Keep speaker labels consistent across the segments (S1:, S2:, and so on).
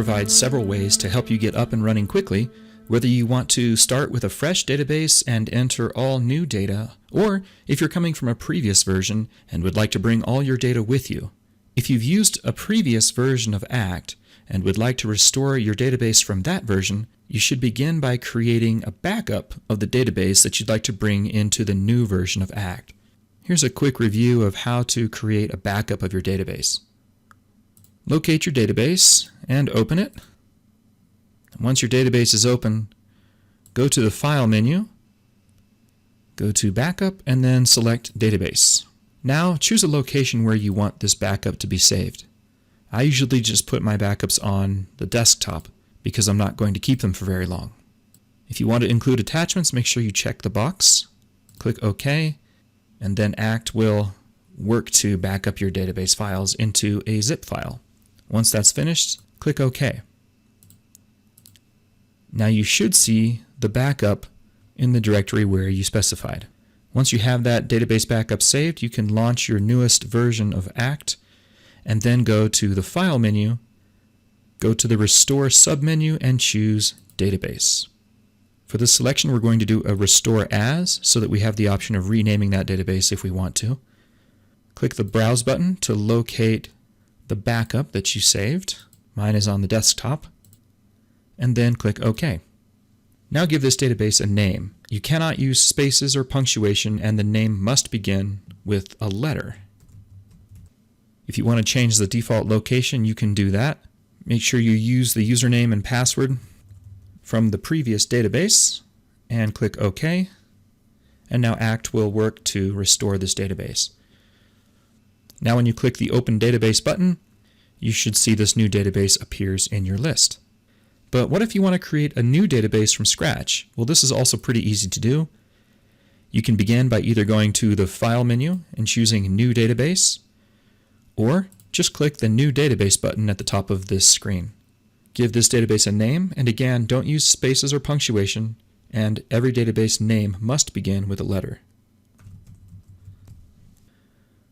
S1: provides several ways to help you get up and running quickly, whether you want to start with a fresh database and enter all new data, or if you're coming from a previous version and would like to bring all your data with you. If you've used a previous version of ACT and would like to restore your database from that version, you should begin by creating a backup of the database that you'd like to bring into the new version of ACT. Here's a quick review of how to create a backup of your database. Locate your database and open it. Once your database is open, go to the File menu, go to Backup, and then select Database. Now choose a location where you want this backup to be saved. I usually just put my backups on the desktop because I'm not going to keep them for very long. If you want to include attachments, make sure you check the box, click OK, and then ACT will work to back up your database files into a zip file. Once that's finished, click OK. Now you should see the backup in the directory where you specified. Once you have that database backup saved, you can launch your newest version of ACT and then go to the File menu, go to the Restore submenu and choose Database. For this selection, we're going to do a Restore As so that we have the option of renaming that database if we want to. Click the Browse button to locate the backup that you saved. Mine is on the desktop. And then click OK. Now give this database a name. You cannot use spaces or punctuation, and the name must begin with a letter. If you want to change the default location, you can do that. Make sure you use the username and password from the previous database and click OK. And now ACT will work to restore this database. Now when you click the Open Database button, you should see this new database appears in your list. But what if you want to create a new database from scratch? Well, this is also pretty easy to do. You can begin by either going to the File menu and choosing New Database, or just click the New Database button at the top of this screen. Give this database a name, and again, don't use spaces or punctuation, and every database name must begin with a letter.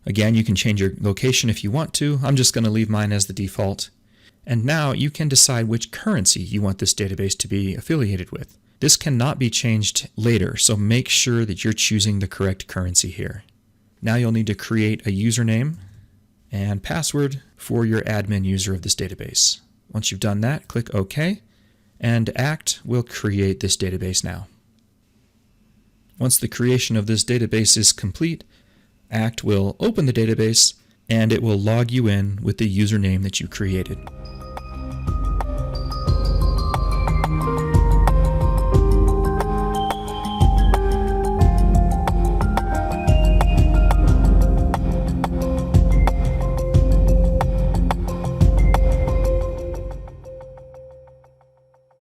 S1: Again, you can change your location if you want to. I'm just going to leave mine as the default. And now you can decide which currency you want this database to be affiliated with. This cannot be changed later, so make sure that you're choosing the correct currency here. Now you'll need to create a username and password for your admin user of this database. Once you've done that, click OK, and ACT will create this database now. Once the creation of this database is complete, ACT will open the database and it will log you in with the username that you created.